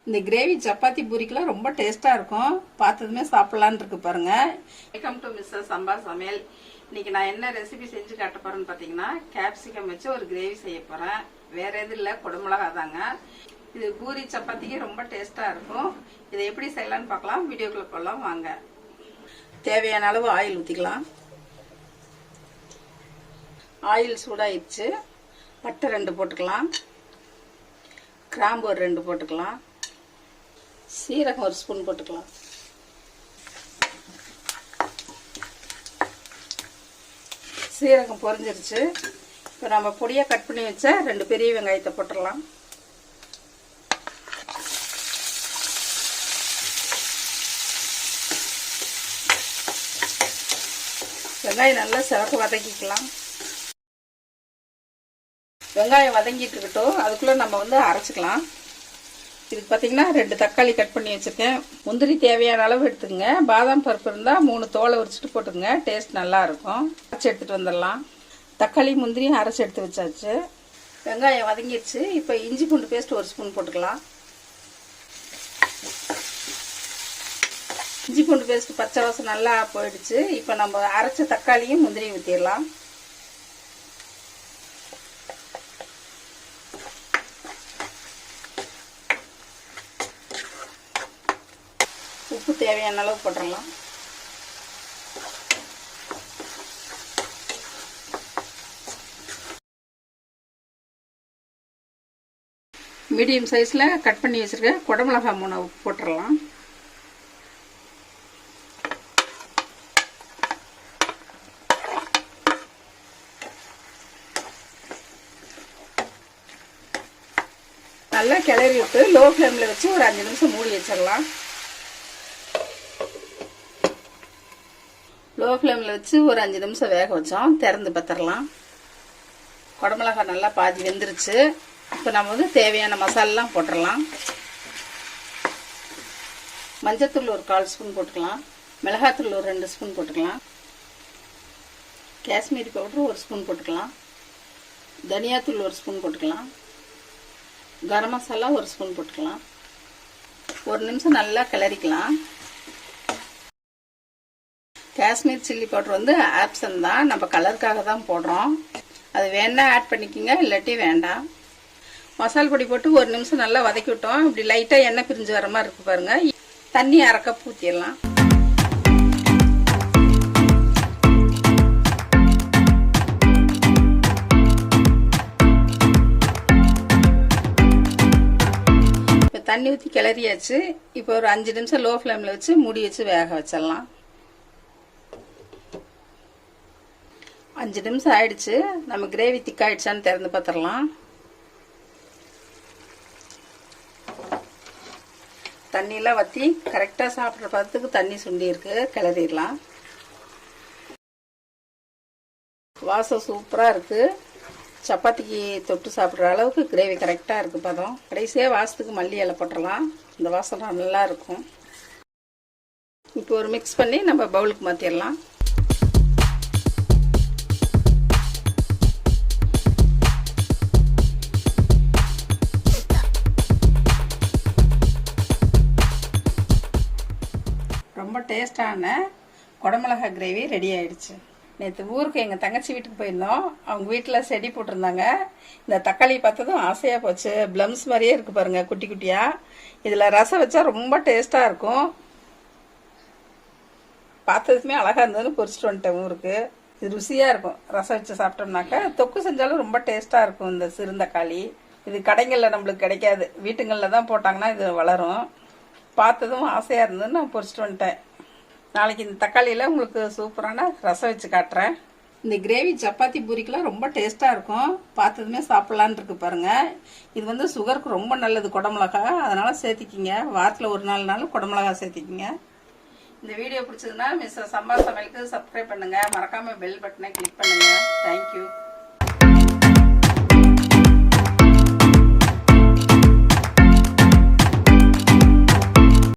இந்த கிரேவி சப்பாத்தி பூரிக்கெல்லாம் ரொம்ப டேஸ்டா இருக்கும். பார்த்ததுமே சாப்பிடலான்னு இருக்கு பாருங்க. வெல்கம் டு மிஸ்ஸஸ் சம்பா சமையல். இன்னைக்கு நான் என்ன ரெசிபி செஞ்சு காட்ட போறேன்னு பாத்தீங்கன்னா, கேப்சிகம் வச்சு ஒரு கிரேவி செய்ய போறேன். வேற எதுவும் இல்லை, குடமிளகா தாங்க. இது பூரி சப்பாத்திக்கு ரொம்ப டேஸ்டா இருக்கும். இதை எப்படி செய்யலாம்னு பார்க்கலாம். வீடியோக்குள்ள போகலாம் வாங்க. தேவையான அளவு ஆயில் ஊற்றிக்கலாம். ஆயில் சூடாயிடுச்சு. பட்டை 2 போட்டுக்கலாம். கிராம்பு ஒரு 2 போட்டுக்கலாம். சீரகம் ஒரு ஸ்பூன் போட்டுக்கலாம். சீரகம் பொரிஞ்சிருச்சு. இப்போ நம்ம பொடியாக கட் பண்ணி வச்ச 2 பெரிய வெங்காயத்தை போட்டுடலாம். வெங்காயம் நல்லா சிவக்க வதக்கிக்கலாம். வெங்காயம் வதங்கிட்டு இருக்கட்டும். அதுக்குள்ளே நம்ம அரைச்சிக்கலாம். இதுக்கு பார்த்தீங்கன்னா 2 தக்காளி கட் பண்ணி வச்சுருக்கேன். முந்திரி தேவையான அளவு எடுத்துக்கங்க. பாதாம் பருப்பு இருந்தால் 3 தோலை உரிச்சிட்டு போட்டுக்கங்க. டேஸ்ட் நல்லா இருக்கும். அரைச்சி எடுத்துகிட்டு வந்துடலாம். தக்காளி முந்திரியும் அரைச்சி எடுத்து வச்சாச்சு. வெங்காயம் வதங்கிடுச்சு. இப்போ இஞ்சி பூண்டு பேஸ்ட் 1 ஸ்பூன் போட்டுக்கலாம். இஞ்சி பூண்டு பேஸ்ட் பச்சை வாசம் நல்லா போயிடுச்சு. இப்போ நம்ம அரைச்ச தக்காளியும் முந்திரியும் ஊற்றிடலாம். உப்பு தேவையான அளவு போட்டுடலாம். மீடியம் சைஸில் கட் பண்ணி வச்சுருக்க குடமிளகா 3 போட்டுடலாம். நல்லா கிளறி விட்டு லோ ஃப்ளேமில் வச்சு ஒரு 5 நிமிஷம் மூடி வச்சிடலாம். லோ ஃப்ளேமில் வச்சு ஒரு 5 நிமிஷம் வேக வச்சோம். திறந்து பார்த்துடலாம். குடமிளகா நல்லா பாதி வெந்துருச்சு. இப்போ நம்ம தேவையான மசாலெலாம் போட்டுடலாம். மஞ்சத்தூள் ஒரு 1/4 ஸ்பூன் போட்டுக்கலாம். மிளகாத்தூள் ஒரு 2 ஸ்பூன் போட்டுக்கலாம். காஷ்மீரி பவுட்ரு 1 ஸ்பூன் போட்டுக்கலாம். தனியாத்தூள் 1 ஸ்பூன் போட்டுக்கலாம். கரம் மசாலா 1 ஸ்பூன் போட்டுக்கலாம். 1 நிமிஷம் நல்லா கிளறிக்கலாம். காஷ்மீர் சில்லி பவுடர் ஆப்ஷன் தான், நம்ம கலருக்காக தான் போடுறோம். அது வேணா ஆட் பண்ணிக்கோங்க, இல்லாட்டி வேண்டாம். மசால் பொடி போட்டு 1 நிமிஷம் நல்லா வதக்கி விட்டோம். இப்படி லைட்டாக எண்ணெய் பிரிஞ்சு வர மாதிரி இருக்கு பாருங்க. தண்ணி 1/2 கப் ஊற்றிடலாம். இப்போ தண்ணி ஊற்றி கிளறியாச்சு. இப்போ ஒரு 5 நிமிஷம் லோ ஃப்ளேமில் வச்சு மூடி வச்சு வேக வச்சிடலாம். 5 நிமிஷம் ஆயிடுச்சு. நம்ம கிரேவி திக்காயிடுச்சான்னு திறந்து பார்த்துடலாம். தண்ணியெல்லாம் வற்றி கரெக்டாக சாப்பிட்ற பதத்துக்கு தண்ணி சுண்டி இருக்கு. கிளறிடலாம். வாசம் சூப்பராக இருக்குது. சப்பாத்திக்கு தொட்டு சாப்பிட்ற அளவுக்கு கிரேவி கரெக்டாக இருக்குது பதம். கடைசியாக வாசத்துக்கு மல்லி இலை போட்டுடலாம். இந்த வாசம் நல்லா இருக்கும். இப்போ ஒரு மிக்ஸ் பண்ணி நம்ம பவுலுக்கு மாற்றிடலாம். ரொம்ப டேஸ்டான குடமிளகா கிரேவி ரெடி ஆயிடுச்சு. நேற்று ஊருக்கு எங்கள் தங்கச்சி வீட்டுக்கு போயிருந்தோம். அவங்க வீட்டில் செடி போட்டிருந்தாங்க. இந்த தக்காளி பார்த்ததும் ஆசையாக போச்சு. ப்ளம்ஸ் மாதிரியே இருக்கு பாருங்க, குட்டி குட்டியாக. இதில் ரசம் வச்சா ரொம்ப டேஸ்டாக இருக்கும். பார்த்ததுமே அழகாக இருந்ததுன்னு பொரிச்சிட்டு வந்துட்டேன் ஊருக்கு. இது ருசியாக இருக்கும். ரசம் வச்சு சாப்பிட்டோம்னாக்கா தொக்கு செஞ்சாலும் ரொம்ப டேஸ்டாக இருக்கும். இந்த சிறுந்தக்காளி இது கடைகளில் நம்மளுக்கு கிடைக்காது. வீட்டுங்களில் தான் போட்டாங்கன்னா இது வளரும். பார்த்ததும் ஆசையாக இருந்ததுன்னு நான் பொரிச்சிட்டு வந்துட்டேன். நாளைக்கு இந்த தக்காளியில் உங்களுக்கு சூப்பரான ரசம் வச்சு காட்டுறேன். இந்த கிரேவி சப்பாத்தி பூரிக்கெல்லாம் ரொம்ப டேஸ்ட்டாக இருக்கும். பார்த்ததுமே சாப்பிட்லான்னு இருக்கு பாருங்க. இது சுகருக்கு ரொம்ப நல்லது குடமிளகா. அதனால் சேர்த்திக்கிங்க. வாரத்தில் ஒரு 4 நாள் குடமிளகா சேர்த்திக்கிங்க. இந்த வீடியோ பிடிச்சதுன்னா மிஸ்ஸஸ் சம்பா சமையலுக்கு சப்ஸ்கிரைப் பண்ணுங்கள். மறக்காமல் பெல் பட்டனை கிளிக் பண்ணுங்கள். தேங்க்யூ.